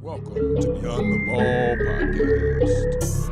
Welcome to Beyond the Ball podcast.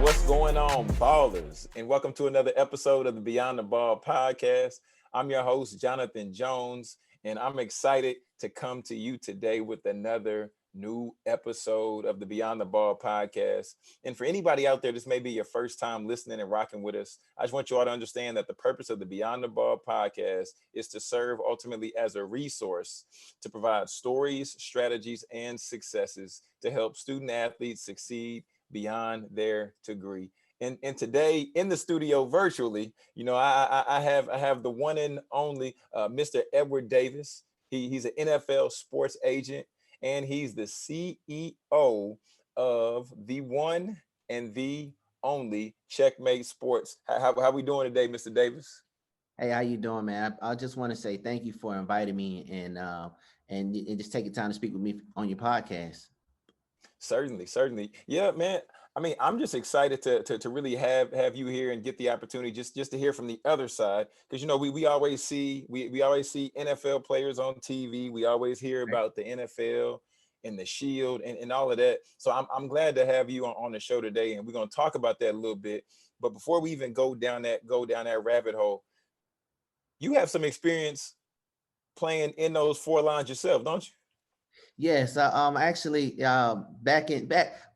What's going on, ballers? And welcome to another episode of the Beyond the Ball podcast. I'm your host, Jonathan Jones, and I'm excited to come to you today with another new episode of the Beyond the Ball podcast. And for anybody out there, this may be your first time listening and rocking with us. I just want you all to understand that the purpose of the Beyond the Ball podcast is to serve ultimately as a resource to provide stories, strategies, and successes to help student athletes succeed beyond their degree. And today in the studio virtually, I have the one and only Mr. Edward Davis. He's an NFL sports agent, and he's the CEO of the one and the only Checkmate Sports. How we doing today, Mr. Davis? Hey, how you doing, man? I just want to say thank you for inviting me and just taking time to speak with me on your podcast. Certainly. Yeah, man. I mean, I'm just excited to really have you here and get the opportunity just to hear from the other side. Because we always see we always see NFL players on TV. We always hear Right. about the NFL and the Shield and all of that. So I'm glad to have you on the show today, and we're gonna talk about that a little bit. But before we even go down that rabbit hole, you have some experience playing in those four lines yourself, don't you? Yes, actually back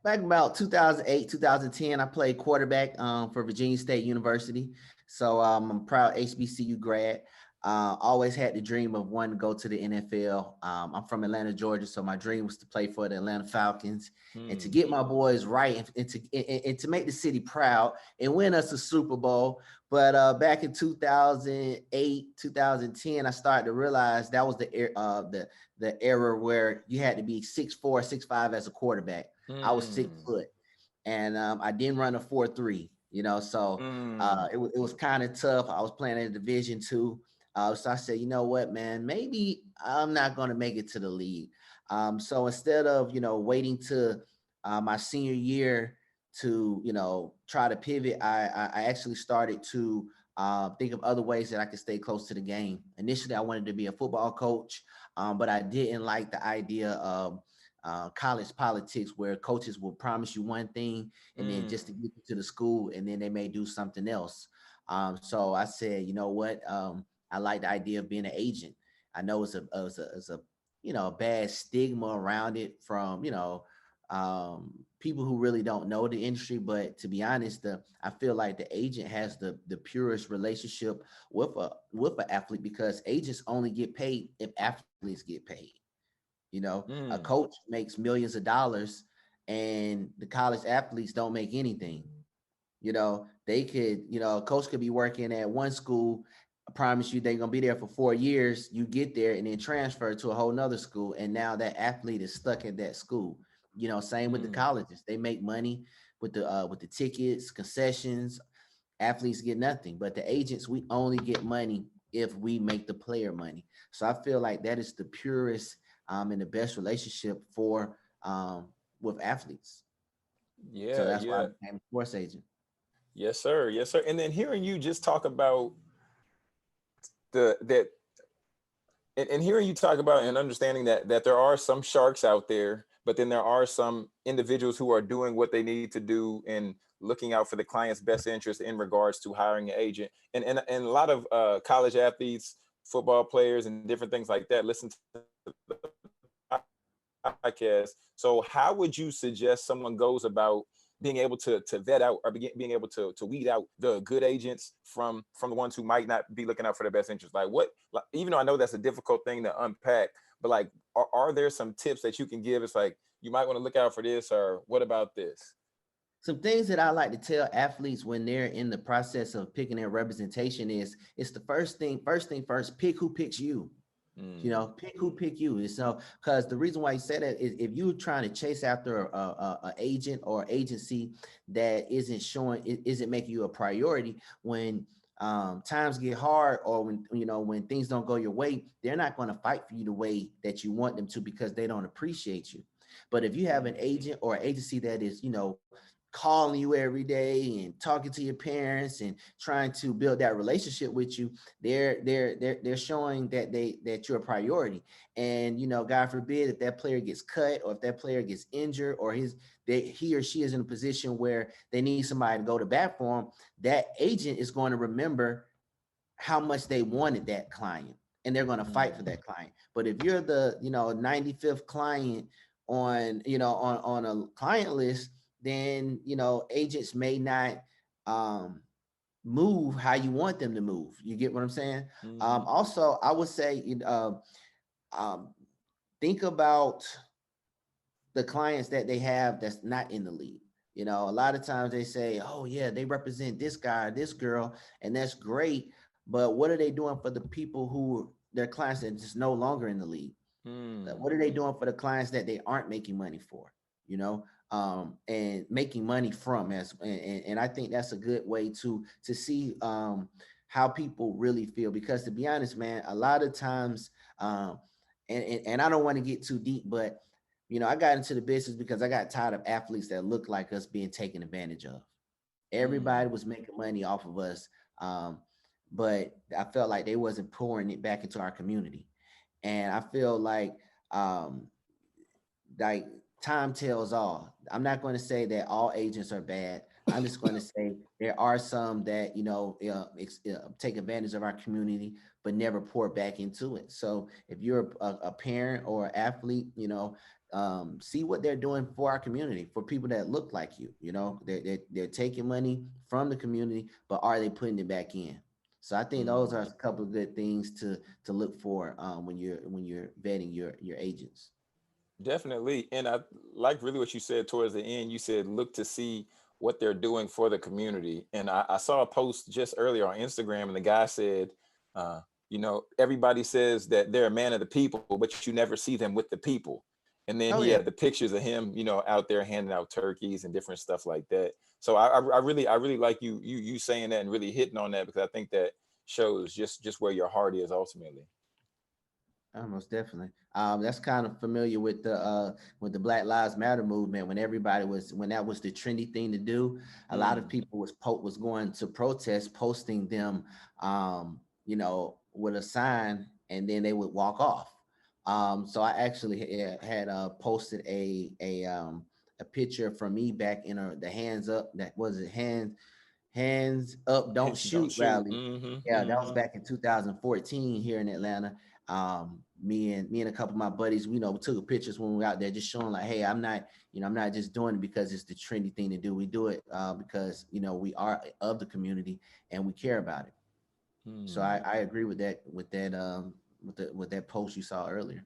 about 2008, 2010, I played quarterback for Virginia State University. So I'm a proud HBCU grad. Always had the dream of wanting to go to the NFL. I'm from Atlanta, Georgia, so my dream was to play for the Atlanta Falcons and to Hmm. get my boys right and to make the city proud and win us a Super Bowl. But back in 2008, 2010, I started to realize that was the era where you had to be 6'4", 6'5" as a quarterback. I was 6 foot, and I didn't run a 4.3. So Mm. it was kind of tough. I was playing in Division 2. So I said, you know what, man, maybe I'm not going to make it to the league. So instead of, waiting to my senior year to, try to pivot, I actually started to think of other ways that I could stay close to the game. Initially, I wanted to be a football coach, but I didn't like the idea of college politics where coaches will promise you one thing and then just to Mm. get you to the school and then they may do something else. So I said, you know what? I like the idea of being an agent. I know it's a bad stigma around it from people who really don't know the industry. But to be honest, I feel like the agent has the purest relationship with an athlete because agents only get paid if athletes get paid. A Mm. coach makes millions of dollars, and the college athletes don't make anything. A coach could be working at one school. I promise you they're gonna be there for 4 years. You get there and then transfer to a whole nother school, and now that athlete is stuck at that school. Same with the Mm. colleges. They make money with the tickets, concessions. Athletes get nothing, but the agents, we only get money if we make the player money. So I feel like that is the purest and the best relationship for with athletes. So Yeah, that's why I yeah. became a sports agent. Yes, sir. Yes, sir. And then hearing you just talk about the that and hearing you talk about and understanding that there are some sharks out there, but then there are some individuals who are doing what they need to do and looking out for the client's best interest in regards to hiring an agent. And a lot of college athletes, football players, and different things like that listen to the podcast. So how would you suggest someone goes about being able to vet out or being able to weed out the good agents from the ones who might not be looking out for their best interest? Like what, like, even though I know that's a difficult thing to unpack, but like, are there some tips that you can give? It's like, you might want to look out for this, or what about this? Some things that I like to tell athletes when they're in the process of picking their representation is it's the first thing first, pick who picks you. Mm, Pick who pick you. And so, because the reason why you say that is if you're trying to chase after a agent or agency that isn't making you a priority when times get hard, or when when things don't go your way, they're not going to fight for you the way that you want them to, because they don't appreciate you. But if you have an agent or an agency that is calling you every day and talking to your parents and trying to build that relationship with you, they're showing that you're a priority. And God forbid, if that player gets cut, or if that player gets injured, or he or she is in a position where they need somebody to go to bat for them, that agent is going to remember how much they wanted that client, and they're going to fight for Mm. that client. But if you're the 95th client on on a client list, then agents may not um move how you want them to move. You get what I'm saying? Mhm. Also, I would say, um think about the clients that they have that's not in the league. A lot of times they say, oh yeah, they represent this guy or this girl, and that's great. But what are they doing for the people who their clients that just no longer in the league? Mm. What are they doing for the clients that they aren't making money for? And making money from, and I think that's a good way to see how people really feel. Because to be honest, man, a lot of times, and I don't want to get too deep, but I got into the business because I got tired of athletes that look like us being taken advantage of. Everybody Mm. was making money off of us, um, but I felt like they wasn't pouring it back into our community. And I feel um, like time tells all. I'm not going to say that all agents are bad. I'm just going to say there are some that take advantage of our community but never pour back into it. So if you're a parent or athlete, see what they're doing for our community, for people that look like you. They're taking money from the community, but are they putting it back in? So I think those are Mm. a couple of good things to look for when you're vetting your agents. Definitely. And I like really what you said towards the end. You said, look to see what they're doing for the community. And I saw a post just earlier on Instagram, and the guy said, uh, everybody says that they're a man of the people, but you never see them with the people. And then Oh he yeah. had the pictures of him, out there handing out turkeys and different stuff like that. So I really like you saying that and really hitting on that, because I think that shows just where your heart is ultimately. Most definitely. That's kind of familiar with the Black Lives Matter movement, when that was the trendy thing to do. A lot of Mm. people was going to protest, posting them, with a sign, and then they would walk off. So I actually had posted a picture from me back in the hands up. That was it. Hands up, don't Don't shoot shoot. rally. Hmm. Yeah, that was Hmm. back in 2014 here in Atlanta. Me and a couple of my buddies, we took pictures when we were out there, just showing like, hey, I'm not just doing it because it's the trendy thing to do. We do it because we are of the community and we care about it. So Hmm. I agree with that post you saw earlier.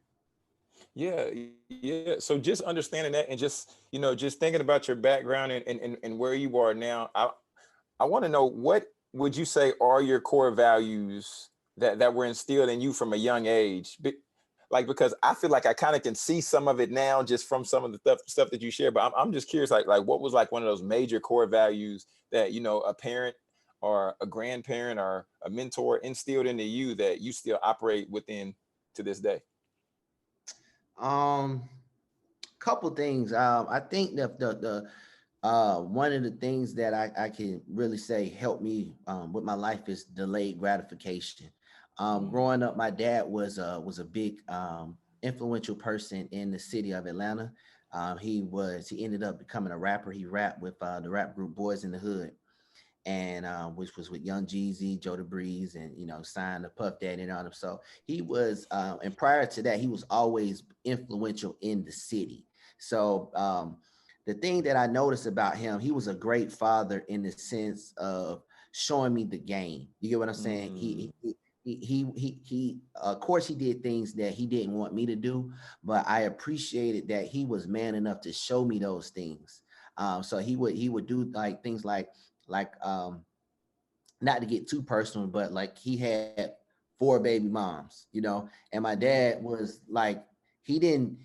Yeah. So just understanding that, and just thinking about your background and where you are now, I want to know, what would you say are your core values that were instilled in you from a young age? Like, because I feel like I kind of can see some of it now just from some of the stuff that you share. But I'm just curious, like what was like one of those major core values that a parent or a grandparent or a mentor instilled into you that you still operate within to this day? Um, Couple things. I think that one of the things that I can really say helped me with my life is delayed gratification. Mm. Growing up, my dad was a big influential person in the city of Atlanta. He ended up becoming a rapper. He rapped with the rap group Boys in the Hood, and which was with Young Jeezy, Joe DeBreeze, and signed to Puff Daddy and all them. So he was, and prior to that, he was always influential in the city. So the thing that I noticed about him, he was a great father in the sense of showing me the game. You get what I'm saying? Mm. Of course, he did things that he didn't want me to do, but I appreciated that he was man enough to show me those things. So he would do like things like not to get too personal, but like he had four baby moms, and my Mm. dad was like, he didn't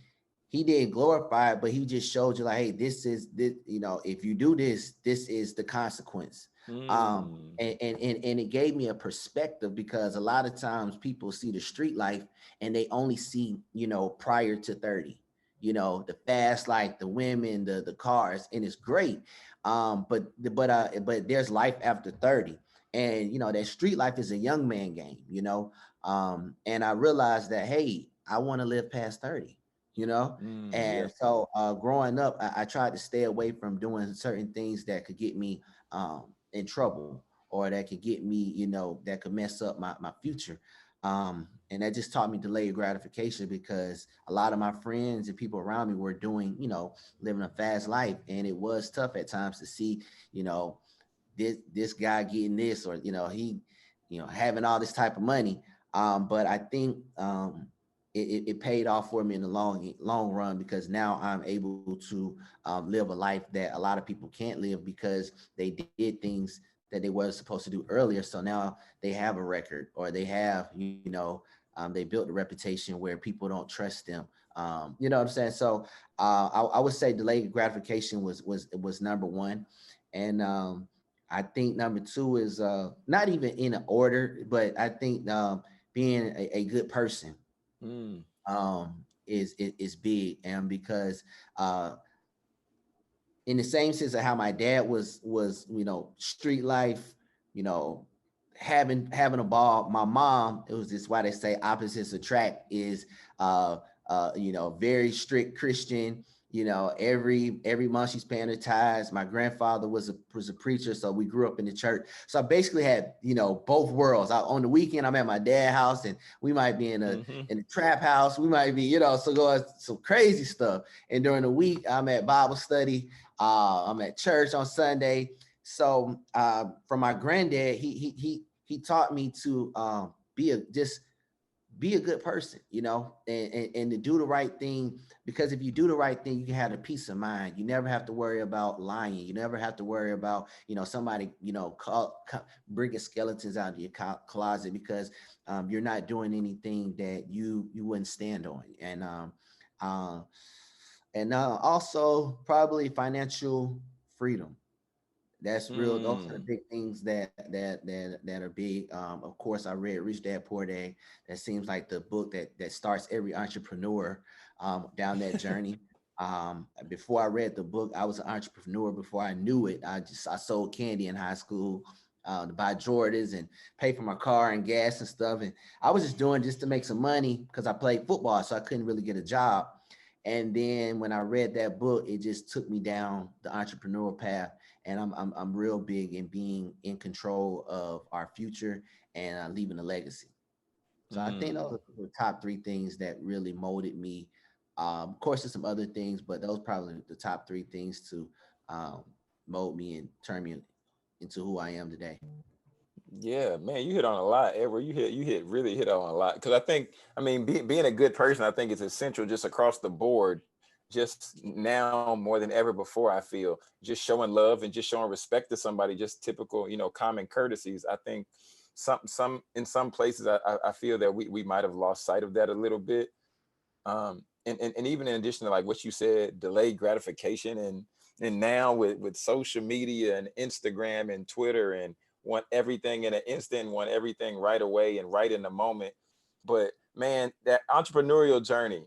he didn't glorify it, but he just showed you like, hey, this is this, if you do this, this is the consequence. Mm. And it gave me a perspective, because a lot of times people see the street life and they only see, prior to 30, the fast life, the women, the cars, and it's great. But there's life after 30. And that street life is a young man game. And I realized that, hey, I want to live past 30, you know. Yeah. And so growing up, I tried to stay away from doing certain things that could get me in trouble, or that could get me, that could mess up my future. And that just taught me delayed gratification, because a lot of my friends and people around me were doing, living a fast life. And it was tough at times to see, you know, this guy getting this, or he having all this type of money. But I think it paid off for me in the long run, because now I'm able to live a life that a lot of people can't live, because they did things that they were supposed to do earlier. So now they have a record, or they have, they built a reputation where people don't trust them. You know what I'm saying? So I would say delayed gratification was number one. And I think number two is not even in an order, but I think being a good person Mm. is big. And because in the same sense of how my dad was street life, you know having a ball, my mom, it was just why they say opposites attract, is uh very strict Christian. Every month she's paying her tithes. My grandfather was a preacher, so we grew up in the church. So I basically had both worlds. On the weekend I'm at my dad's house, and we might be in a Hmm. in a trap house. We might be so going some crazy stuff. And during the week I'm at Bible study. I'm at church on Sunday. So from my granddad, he taught me to be a good person, and to do the right thing. Because if you do the right thing, you can have a peace of mind. You never have to worry about lying. You never have to worry about somebody bringing skeletons out of your closet, because you're not doing anything that you wouldn't stand on. Uh, and also probably financial freedom. That's real. Those are the Mm. big things that are big. Of course, I read Rich Dad Poor Dad. That seems like the book that starts every entrepreneur down that journey. Before I read the book, I was an entrepreneur. Before I knew it, I sold candy in high school to buy Jordans and pay for my car and gas and stuff. And I was just doing just to make some money, because I played football, so I couldn't really get a job. And then when I read that book, it just took me down the entrepreneurial path. And I'm real big in being in control of our future and leaving a legacy. So I think those Mm. are the top three things that really molded me. Of course, there's some other things, but those probably the top three things to um, mold me and turn me into who I am today. Yeah, man, you hit on a lot, Edward. You really hit on a lot, because I think, I mean, being a good person, I think is essential just across the board. Just now more than ever before, I feel just showing love and just showing respect to somebody, just typical, common courtesies. I think some in some places, I feel that we might have lost sight of that a little bit. And even in addition to like what you said, delayed gratification, and now with social media and Instagram and Twitter, and want everything in an instant, want everything right away and right in the moment. But man, that entrepreneurial journey,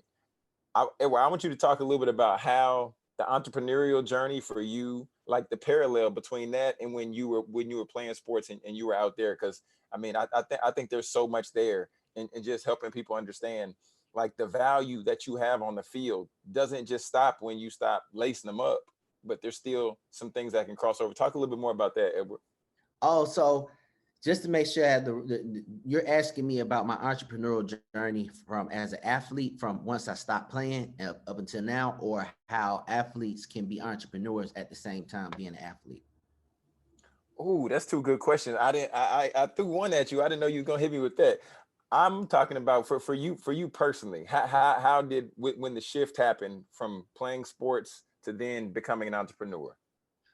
Edward, I want you to talk a little bit about how the entrepreneurial journey for you, like the parallel between that and when you were playing sports, and you were out there. Because I mean, I think there's so much there, and just helping people understand like the value that you have on the field doesn't just stop when you stop lacing them up, but there's still some things that can cross over. Talk a little bit more about that, Edward. Oh, so just to make sure I have you're asking me about my entrepreneurial journey from as an athlete, from once I stopped playing up until now, or how athletes can be entrepreneurs at the same time being an athlete. Oh, that's two good questions. I didn't. I threw one at you. I didn't know you were gonna hit me with that. I'm talking about for you personally. How did when the shift happened from playing sports to then becoming an entrepreneur?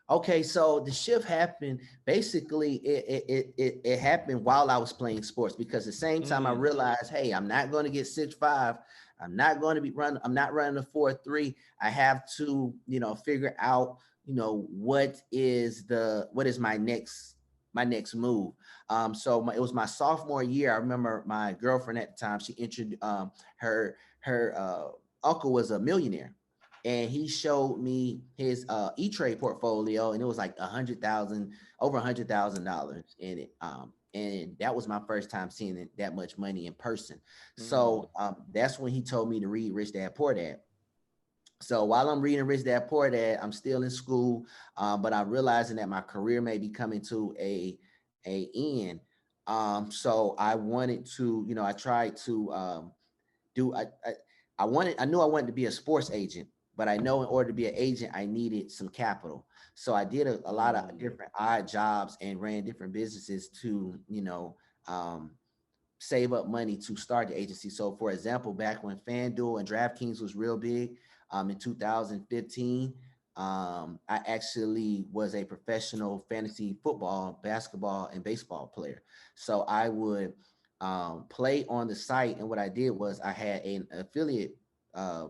Okay, so the shift happened basically. It happened while I was playing sports, because the same time I Mm. realized, hey, I'm not going to get 6'5". I'm not going to be running. I'm not running a 4.3. I have to, figure out what is my next move. It was my sophomore year. I remember my girlfriend at the time. She introduced her uncle was a millionaire, and he showed me his E-Trade portfolio, and it was like over $100,000 in it. And that was my first time seeing that much money in person. Mm. So that's when he told me to read Rich Dad Poor Dad. So while I'm reading Rich Dad Poor Dad, I'm still in school, but I'm realizing that my career may be coming to a end. So I wanted to, I tried to do I knew I wanted to be a sports agent, but I know in order to be an agent, I needed some capital. So I did a lot of Mm. different odd jobs and ran different businesses to, um, save up money to start the agency. So, for example, back when FanDuel and DraftKings was real big, in 2015, I actually was a professional fantasy football, basketball, and baseball player. So I would play on the site, and what I did was I had uh,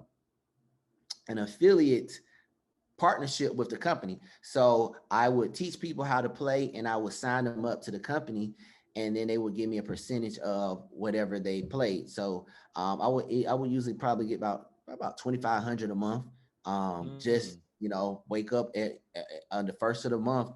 an affiliate partnership with the company. So I would teach people how to play, and I would sign them up to the company, and then they would give me a percentage of whatever they played. So I would usually probably get about 2,500 a month. Just Mm. wake up on the first of the month.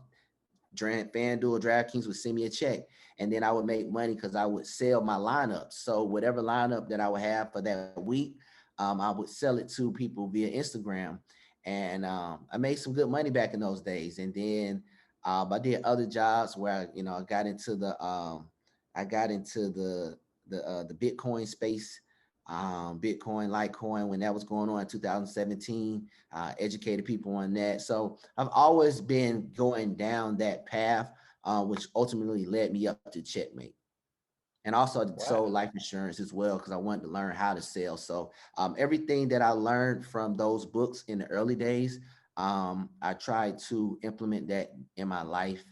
FanDuel, DraftKings would send me a check, and then I would make money because I would sell my lineup. So whatever lineup that I would have for that week, I would sell it to people via Instagram, and I made some good money back in those days. And then I did other jobs where I got into the Bitcoin space, Bitcoin, Litecoin when that was going on in 2017. Educated people on that. So I've always been going down that path, which ultimately led me up to Checkmate. And also sold Wow. life insurance as well because I wanted to learn how to sell. So everything that I learned from those books in the early days, I tried to implement that in my life,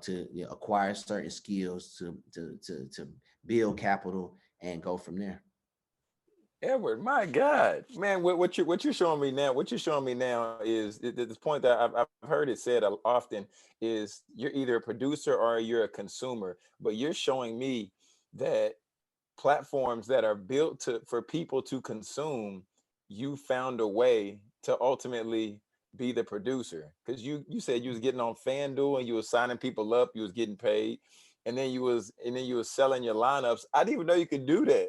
to acquire certain skills to build capital and go from there. Edward, my God, man, what you're showing me now, what you're showing me now is this point that I've heard it said often is you're either a producer or you're a consumer, but you're showing me that platforms that are built for people to consume, you found a way to ultimately be the producer because you said you was getting on FanDuel and you was signing people up, you was getting paid, and then you was selling your lineups. I didn't even know you could do that.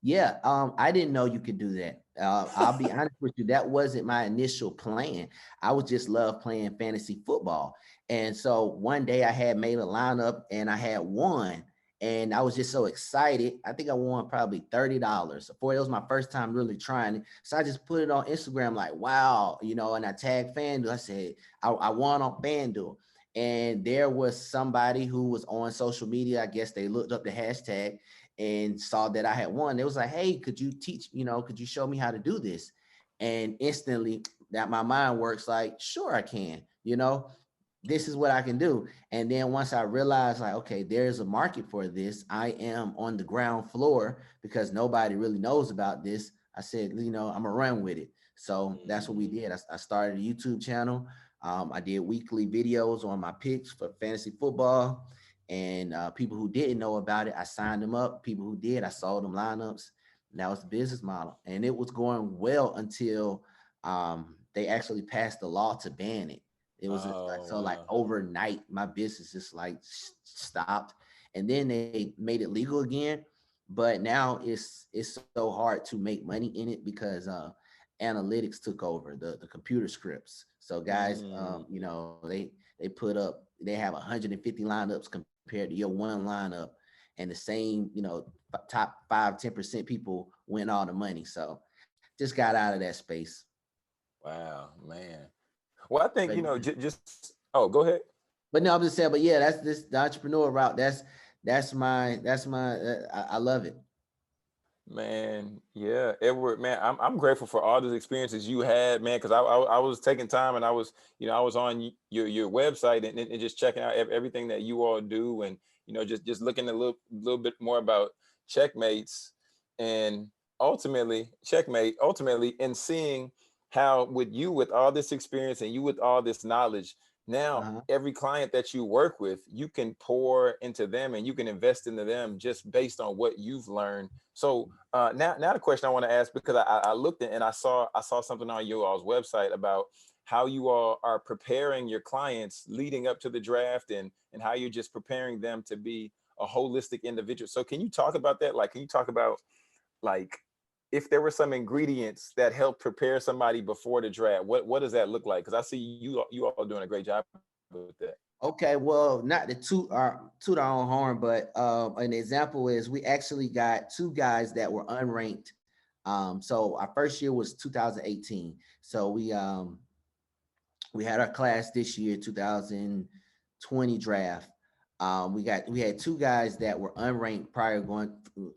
Yeah, I didn't know you could do that. I'll be honest with you, that wasn't my initial plan. I was just love playing fantasy football. And so one day I had made a lineup and I had won. And I was just so excited. I think I won probably $30. For it was my first time really trying it. So I just put it on Instagram, like, wow, and I tagged FanDuel. I said, I won on FanDuel. And there was somebody who was on social media. I guess they looked up the hashtag and saw that I had won. It was like, hey, could you teach, could you show me how to do this? And instantly that my mind works like, sure, I can, this is what I can do. And then once I realized like, okay, there's a market for this, I am on the ground floor because nobody really knows about this. I said, I'm gonna run with it. So that's what we Mm. did. I started a YouTube channel. I did weekly videos on my picks for fantasy football, and people who didn't know about it, I signed them up. People who did, I sold them lineups. And that was the business model, and it was going well until they actually passed the law to ban it. It was Oh so like wow. overnight, my business just like stopped, and then they made it legal again. But now it's so hard to make money in it because analytics took over the computer scripts. So guys, Mm. they put up they have 150 lineups compared to your one lineup, and the same top 5-10% people win all the money. So just got out of that space. Wow, man. Well, I think But just. Oh, go ahead. But no, I'm just saying. But yeah, that's this the entrepreneur route. That's my. I love it. Man, yeah, Edward, man, I'm grateful for all those experiences you had, man, because I was taking time and I was on your website and just checking out everything that you all do, and just looking a little bit more about checkmates and ultimately checkmate, ultimately, and seeing how with all this experience and you with all this knowledge, now Uh-huh. every client that you work with, you can pour into them and you can invest into them just based on what you've learned. So now the question I want to ask, because I looked and I saw something on your all's website about how you all are preparing your clients leading up to the draft, and how you're just preparing them to be a holistic individual. So can you talk about that? Like, can you talk about, like, if there were some ingredients that help prepare somebody before the draft, what does that look like? Because I see you all doing a great job with that. Okay, well, not to toot our own horn, but an example is we actually got two guys that were unranked. So our first year was 2018. So we had our class this year, 2020 draft. We had two guys that were unranked prior going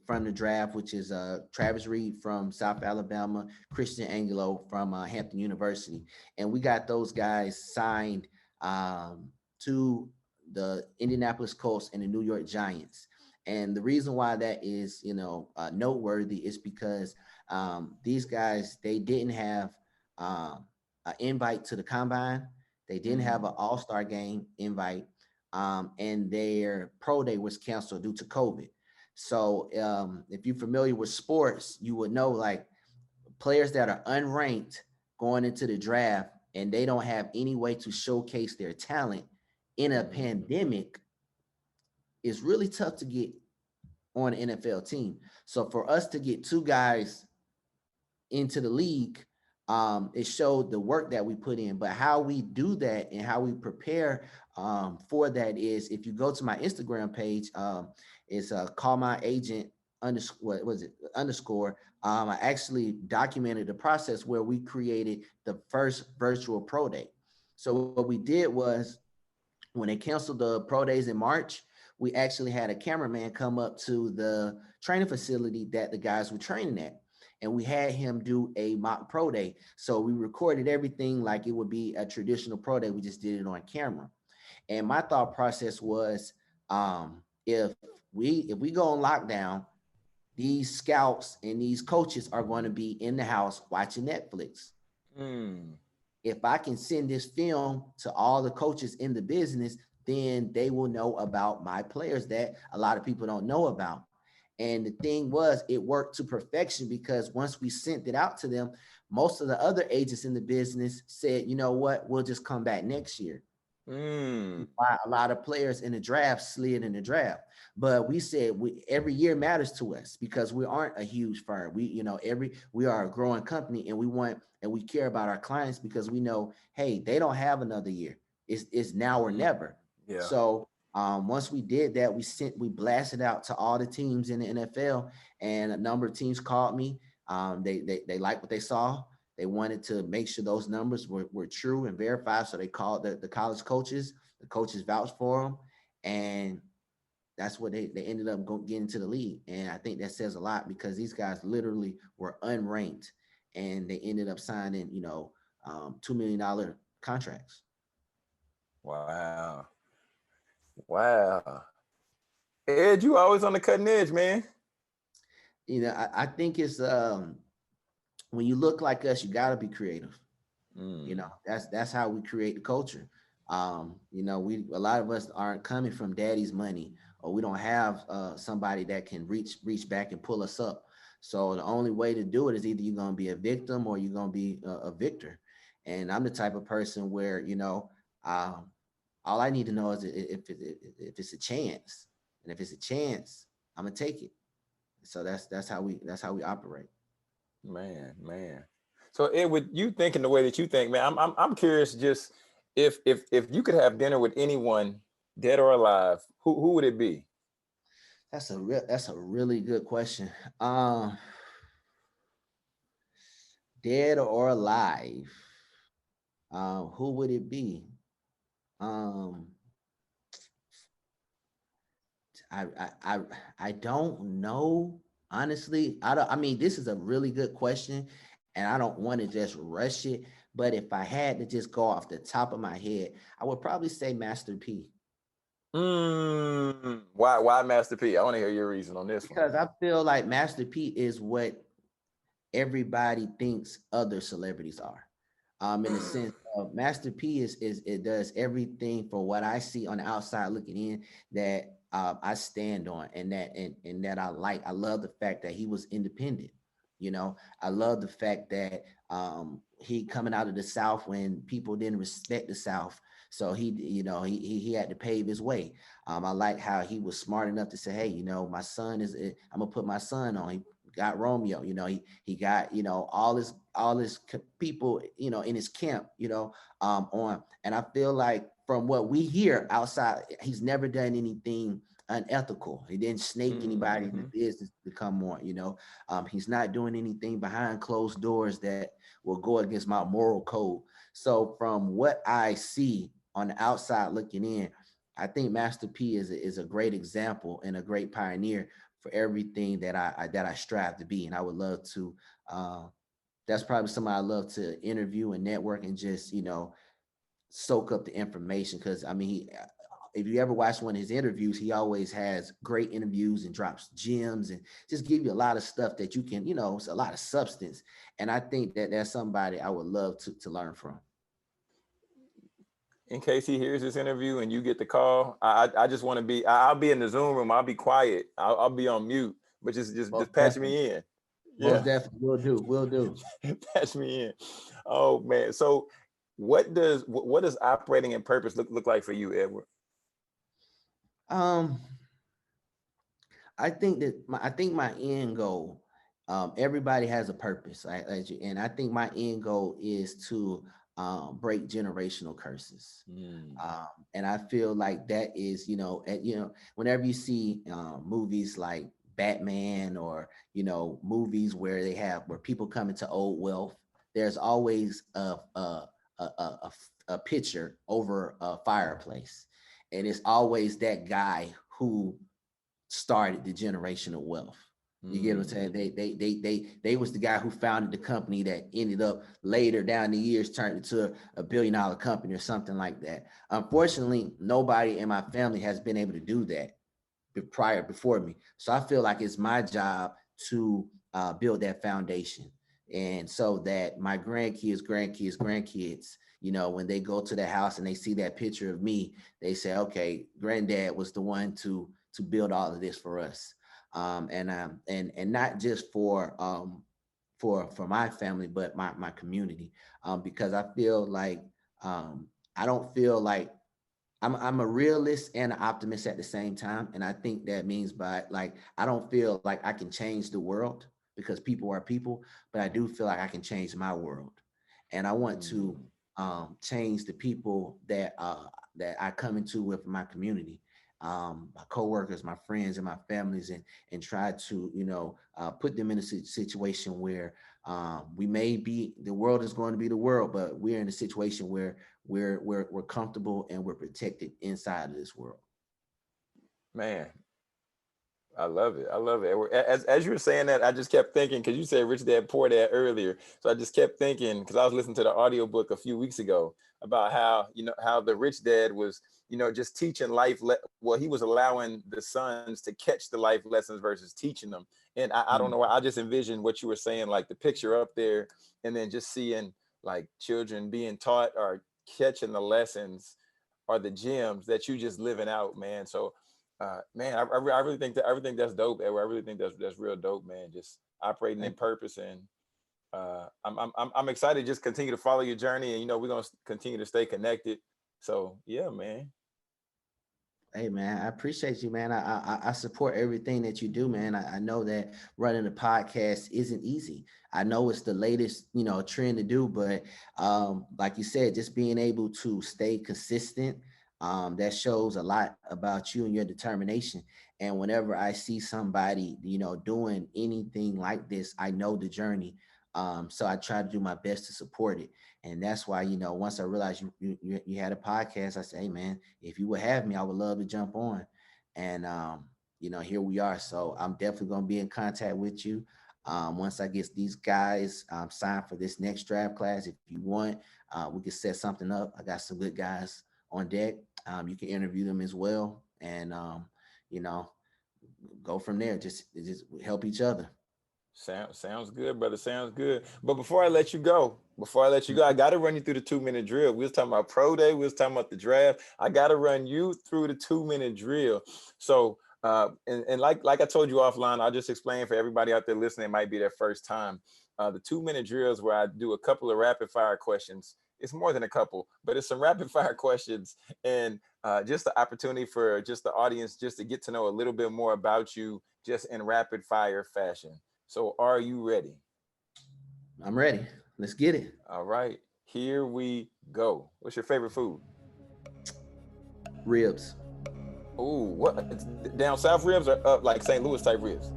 from the draft, which is Travis Reed from South Alabama, Christian Angelo from Hampton University, and we got those guys signed to the Indianapolis Colts and the New York Giants. And the reason why that is, noteworthy is because these guys, they didn't have um, an invite to the combine. They didn't have Mm, an all-star game invite, and their pro day was canceled due to COVID. So if you're familiar with sports, you would know like players that are unranked going into the draft and they don't have any way to showcase their talent in a mm, pandemic is really tough to get on an NFL team. So for us to get two guys into the league, it showed the work that we put in. But how we do that and how we prepare for that is if you go to my Instagram page, it's call my agent underscore what was it underscore. I actually documented the process where we created the first virtual pro day. So what we did was when they canceled the pro days in March, we actually had a cameraman come up to the training facility that the guys were training at. And we had him do a mock pro day. So we recorded everything like it would be a traditional pro day. We just did it on camera. And my thought process was if we go on lockdown, these scouts and these coaches are going to be in the house watching Netflix. mm, If I can send this film to all the coaches in the business, then they will know about my players that a lot of people don't know about. And the thing was, it worked to perfection because once we sent it out to them, most of the other agents in the business said, you know what, we'll just come back next year. mm, Why a lot of players in the draft slid in the draft. But we said every year matters to us because we aren't a huge firm. We are a growing company and we want and we care about our clients because we know, hey, they don't have another year. It's now or mm. never. Yeah. So once we did that, we blasted out to all the teams in the NFL, and a number of teams called me. They liked what they saw. They wanted to make sure those numbers were true and verified. So they called the college coaches. The coaches vouched for them. And that's what they ended up getting to the league. And I think that says a lot because these guys literally were unranked and they ended up signing, $2 million contracts. Wow. Wow. Ed, you always on the cutting edge, man. I think it's when you look like us, you got to be creative. Mm, That's how we create the culture. We a lot of us aren't coming from daddy's money, or we don't have somebody that can reach back and pull us up. So the only way to do it is either you're gonna be a victim or you're gonna be a victor. And I'm the type of person where um, all I need to know is if it's a chance, and if it's a chance, I'm gonna take it. So that's how we operate. man. So Ed, with you thinking the way that you think, man, I'm curious, just if you could have dinner with anyone, dead or alive, who would it be? That's a really good question. Um, Dead or alive, who would it be? Um, I, I I I don't know. Honestly, I don't. I mean, this is a really good question, and I don't want to just rush it. But if I had to just go off the top of my head, I would probably say Master P Why Master P? I want to hear your reason on this one. because I feel like Master P is what everybody thinks other celebrities are. In the sense of Master P is it does everything for what I see on the outside looking in that I stand on, and that I like. I love the fact that he was independent. I love the fact that he coming out of the South when people didn't respect the South. So he had to pave his way. I like how he was smart enough to say, hey, my son is. I'm gonna put my son on. He got Romeo. He got all his people in his camp. On, and I feel like from what we hear outside, he's never done anything unethical. He didn't snake anybody in the Mm-hmm. business to come on. He's not doing anything behind closed doors that will go against my moral code. So from what I see on the outside looking in, I think Master P is a great example and a great pioneer for everything that I strive to be. And I would love to. That's probably somebody I love to interview and network and just soak up the information, because I mean if you ever watch one of his interviews, he always has great interviews and drops gems and just give you a lot of stuff that you can, it's a lot of substance. And I think that that's somebody I would love to learn from. In case he hears this interview and you get the call, I just want to be. I'll be in the Zoom room. I'll be quiet. I'll be on mute, but just Most patch definitely. me in. Most Yeah, definitely. Will do. patch me in. Oh man. So what does operating in purpose look like for you, Edward? Um, I think my end goal, everybody has a purpose. And I think my end goal is to break generational curses. Mm. And I feel like that is, whenever you see movies like Batman, or movies where people come into old wealth, there's always a picture over a fireplace, and it's always that guy who started the generational wealth. You get what I'm saying? Mm. They was the guy who founded the company that ended up later down the years turned into a $1 billion company or something like that. Unfortunately, nobody in my family has been able to do that before me. So I feel like it's my job to build that foundation, and so that my grandkids, when they go to the house and they see that picture of me, they say, okay, granddad was the one to build all of this for us. And not just for my family, but my community, because I feel like I don't feel like I'm a realist and an optimist at the same time. And I think that means by, like, I don't feel like I can change the world because people are people, but I do feel like I can change my world. And I want to Mm. change the people that I come into with my community, my coworkers, my friends, and my families, and try to put them in a situation where we may be the world is going to be the world, but we're in a situation where we're comfortable and we're protected inside of this world. Man, I love it. I love it. As you were saying that, I just kept thinking, because you said Rich Dad Poor Dad earlier. So I just kept thinking, because I was listening to the audiobook a few weeks ago about how, how the rich dad was, just teaching well, he was allowing the sons to catch the life lessons versus teaching them. And I don't Mm. know why, I just envisioned what you were saying, like the picture up there, and then just seeing like children being taught or catching the lessons or the gems that you just living out, man. So man, I really think that everything that's dope, Edward. I really think that's real dope, man. Just operating in Thank purpose, and I'm excited to just continue to follow your journey, and we're gonna continue to stay connected. So yeah, man. Hey man, I appreciate you, man. I support everything that you do, man. I know that running a podcast isn't easy. I know it's the latest, trend to do, but like you said, just being able to stay consistent, that shows a lot about you and your determination. And whenever I see somebody, doing anything like this, I know the journey. So I try to do my best to support it. And that's why, once I realized you had a podcast, I say, hey man, if you would have me, I would love to jump on. And here we are. So I'm definitely gonna be in contact with you. Once I get these guys signed for this next draft class, if you want, we can set something up. I got some good guys on deck. You can interview them as well, and you know, go from there. Just help each other. Sounds good, brother. Sounds good. But before I let you go, I gotta run you through the 2 minute drill. We was talking about pro day. We was talking about the draft. I gotta run you through the 2 minute drill. So, and like I told you offline, I'll just explain for everybody out there listening. It might be their first time. The 2 minute drills where I do a couple of rapid fire questions. It's more than a couple, but it's some rapid fire questions and just the opportunity for just the audience just to get to know a little bit more about you, just in rapid fire fashion. So, are you ready? I'm ready. Let's get it. All right, here we go. What's your favorite food? Ribs. Oh, what down south ribs or up like St. Louis type ribs?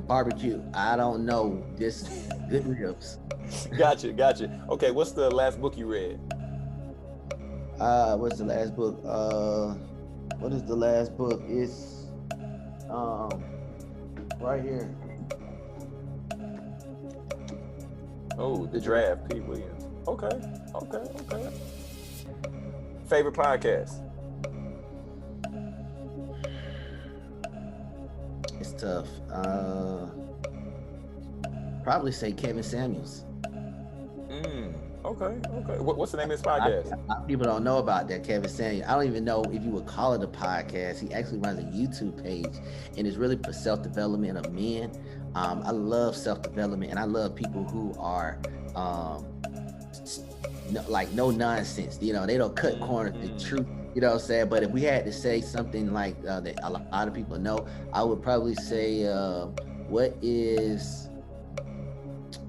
Barbecue. I don't know. Just good ribs. Gotcha. Okay, what's the last book you read? What's the last book? What is the last book? It's um right here. Oh, The Draft, Pete Williams. Okay. Favorite podcast? It's tough. Probably say Kevin Samuels. Okay. What's the name of his podcast? A lot of people don't know about that Kevin Samuels. I don't even know if you would call it a podcast. He actually runs a YouTube page, and it's really for self-development of men. I love self-development, and I love people who are like no nonsense. You know, they don't cut corners. The truth. You know what I'm saying? But if we had to say something like that a lot of people know, I would probably say, what is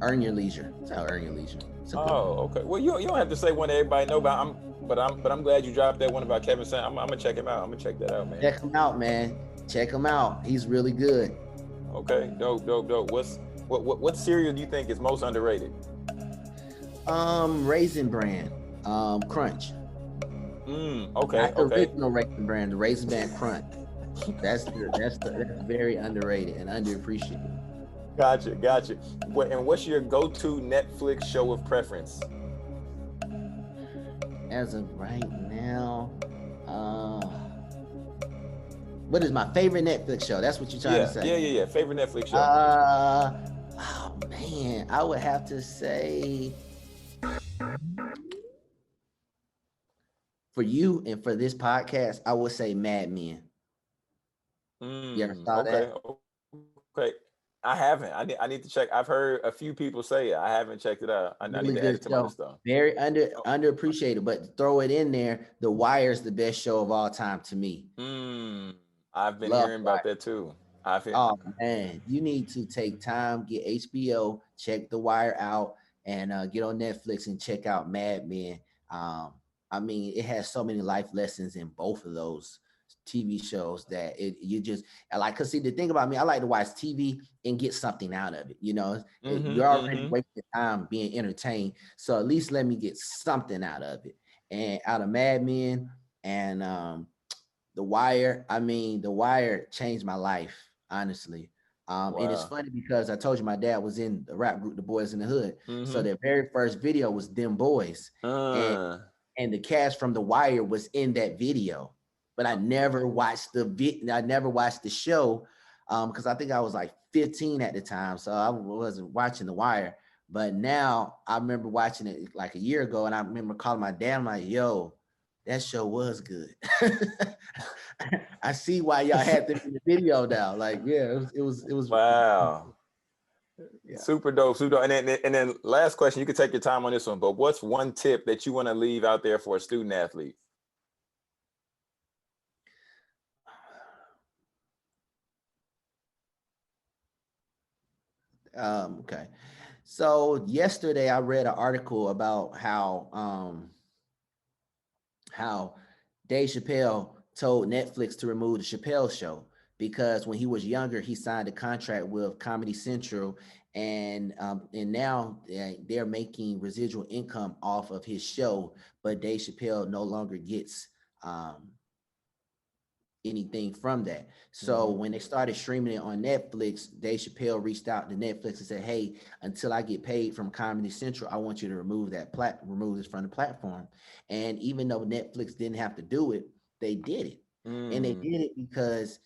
Earn Your Leisure? It's how Earn Your Leisure. Okay. Well, you don't have to say one that everybody know about. But I'm glad you dropped that one about Kevin Samuels. I'm gonna check him out. I'm gonna check that out, man. Check him out, man. Check him out. He's really good. Okay, dope. What cereal do you think is most underrated? Raisin Bran, Crunch. Okay. Not the original Raisin Bran, the Raisin Bran Crunch. That's very underrated and underappreciated. Gotcha. And what's your go-to Netflix show of preference? As of right now, what is my favorite Netflix show? That's what you're trying to say. Yeah. Favorite Netflix show? Oh man, I would have to say for you and for this podcast, I would say Mad Men. You ever saw that? Okay. I haven't. I need to check. I've heard a few people say it. I haven't checked it out. I need to add it to my list though. Very underappreciated, but throw it in there. The Wire is the best show of all time to me. I've been hearing about that too. Oh man, you need to take time, get HBO, check The Wire out, and get on Netflix and check out Mad Men. I mean, it has so many life lessons in both of those TV shows that you just like. Cause see, the thing about me, I like to watch TV and get something out of it. You know, you're already wasting time being entertained, so at least let me get something out of it. And out of Mad Men and The Wire, I mean, The Wire changed my life, honestly. Wow. And it's funny because I told you my dad was in the rap group, The Boys in the Hood. So their very first video was Them Boys. And the cast from The Wire was in that video. But I never watched I never watched the show because I think I was like 15 at the time. So I wasn't watching The Wire. But now I remember watching it like a year ago, and I remember calling my dad. I'm like, yo, that show was good. I see why y'all had them in the video now. Like, yeah, it was wow. Yeah. Super dope. And then last question, you can take your time on this one, but what's one tip that you want to leave out there for a student athlete? Okay. So yesterday I read an article about how Dave Chappelle told Netflix to remove the Chappelle show because when he was younger, he signed a contract with Comedy Central, and now they're making residual income off of his show, but Dave Chappelle no longer gets anything from that. So when they started streaming it on Netflix, Dave Chappelle reached out to Netflix and said, hey, until I get paid from Comedy Central, I want you to remove this from the platform. And even though Netflix didn't have to do it, they did it. And they did it because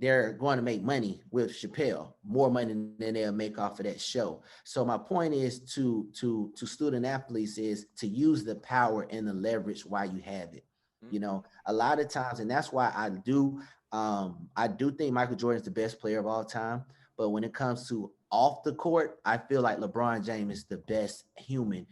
they're going to make money with Chappelle, more money than they'll make off of that show. So my point is to student athletes is to use the power and the leverage while you have it. You know, a lot of times, and that's why I do think Michael Jordan is the best player of all time. But when it comes to off the court, I feel like LeBron James is the best human,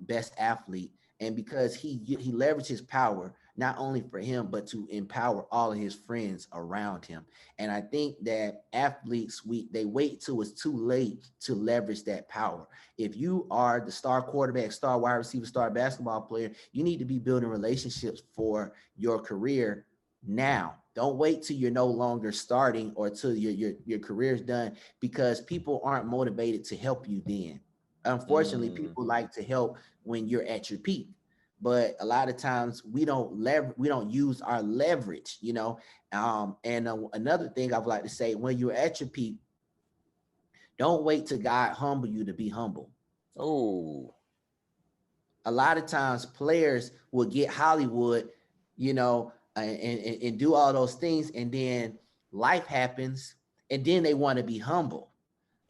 best athlete, and because he leverages power not only for him but to empower all of his friends around him. And I think that athletes they wait till it's too late to leverage that power. If you are the star quarterback, star wide receiver, star basketball player, you need to be building relationships for your career now. Don't wait till you're no longer starting or till your career's done, because people aren't motivated to help you then. Unfortunately, Mm. people like to help when you're at your peak, but a lot of times we don't use our leverage, you know. Another thing I would like to say, when you're at your peak, don't wait till God humble you to be humble. Oh. A lot of times players will get Hollywood, you know, and do all those things, and then life happens, and then they want to be humble,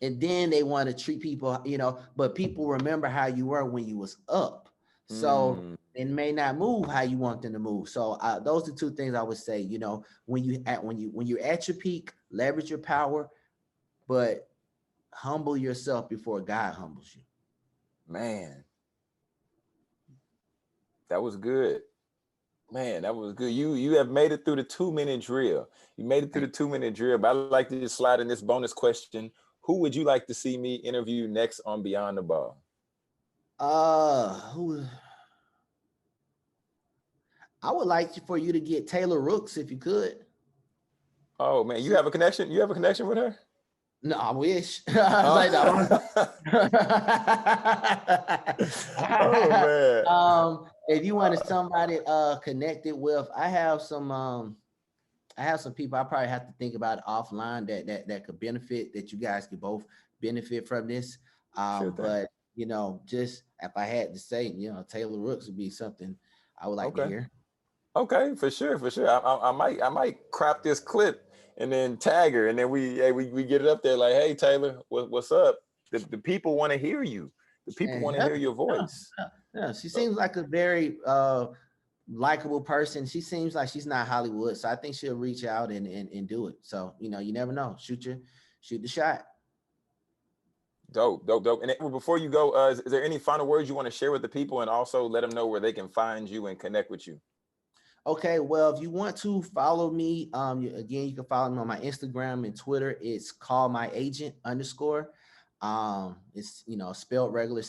and then they want to treat people, you know, but people remember how you were when you was up. So Mm. it may not move how you want them to move. So those are two things I would say. You know, when you're at your peak, leverage your power, but humble yourself before God humbles you. Man, that was good. Man, that was good. You have made it through the 2 minute drill. You made it through the 2 minute drill. But I'd like to just slide in this bonus question. Who would you like to see me interview next on Beyond the Ball? Who I would like for you to get Taylor Rooks if you could. Oh man, you She, have a connection? You have a connection with her? no, I wish. I was like, Oh man. if you wanted somebody connected with, I have some people I probably have to think about offline that could benefit, that you guys could both benefit from this. Sure thing. But you know, just if I had to say, you know, Taylor Rooks would be something I would like to Okay. hear. Okay, for sure, for sure. I might crop this clip and then tag her, and then we get it up there like, hey Taylor, what's up? The people want to hear you. The people And want to hear your yeah, voice. yeah, yeah. She So seems like a very likable person. She seems like she's not Hollywood, so I think she'll reach out and do it. So you know, you never know. Shoot the shot. dope, dope, dope. And before you go, is there any final words you want to share with the people, and also let them know where they can find you and connect with you? Okay, well, if you want to follow me, again, you can follow me on my Instagram and Twitter. It's call my agent underscore. It's spelled regular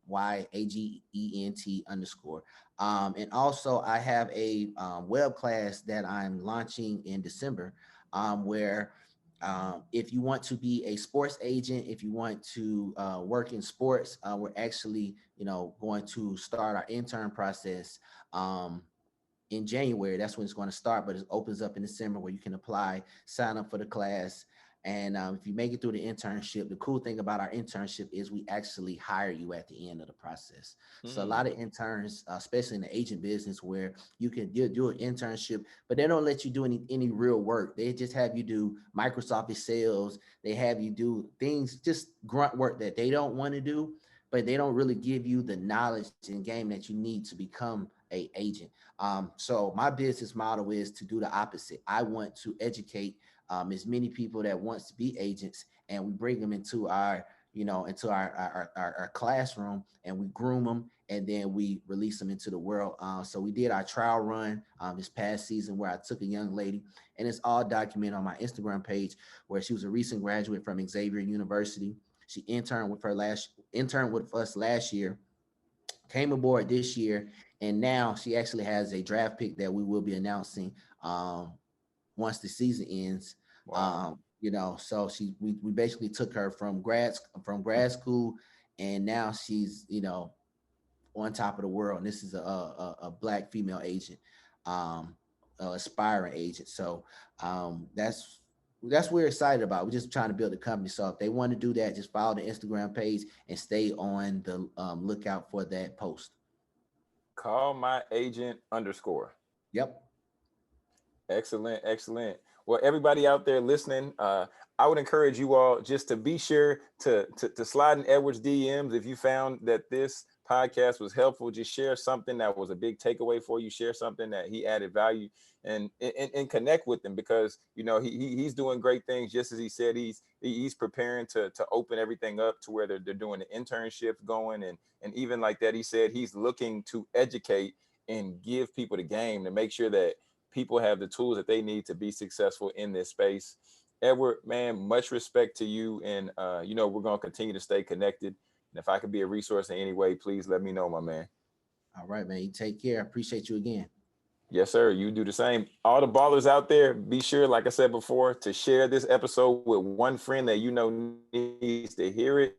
CALLMYAGENT underscore. And also I have a web class that I'm launching in December, where if you want to be a sports agent, if you want to work in sports, we're actually going to start our intern process in January. That's when it's going to start, but it opens up in December where you can apply, sign up for the class. And if you make it through the internship, the cool thing about our internship is we actually hire you at the end of the process. So a lot Mm. of interns, especially in the agent business, where you do an internship, but they don't let you do any real work. They just have you do Microsoft Excels. They have you do things, just grunt work that they don't want to do, but they don't really give you the knowledge and game that you need to become a agent. So my business model is to do the opposite. I want to educate as many people that wants to be agents, and we bring them into into our classroom, and we groom them, and then we release them into the world. So we did our trial run this past season where I took a young lady, and it's all documented on my Instagram page, where she was a recent graduate from Xavier University. She interned with us last year, came aboard this year, and now she actually has a draft pick that we will be announcing once the season ends. Wow. So we basically took her from grad school, and now she's on top of the world. And this is a black female agent, aspiring agent. So that's what we're excited about. We're just trying to build a company. So if they want to do that, just follow the Instagram page and stay on the lookout for that post. Call my agent underscore. Yep. Excellent, excellent. Well, everybody out there listening, I would encourage you all just to be sure to slide in Edward's DMs if you found that this podcast was helpful. Just share something that was a big takeaway for you. Share something that he added value, and connect with him, because he's doing great things. Just as he said, he's preparing to open everything up to where they're doing the internships going, and even like that, he said he's looking to educate and give people the game to make sure that people have the tools that they need to be successful in this space. Edward, man, much respect to you. And, we're going to continue to stay connected. And if I could be a resource in any way, please let me know, my man. All right, man. You take care. Appreciate you again. Yes, sir. You do the same. All the ballers out there, be sure, like I said before, to share this episode with one friend that you know needs to hear it.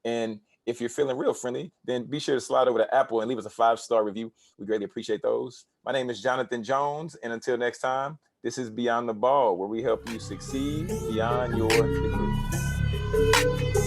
And if you're feeling real friendly, then be sure to slide over to Apple and leave us a 5-star review. We greatly appreciate those. My name is Jonathan Jones. And until next time, this is Beyond the Ball, where we help you succeed beyond your degree.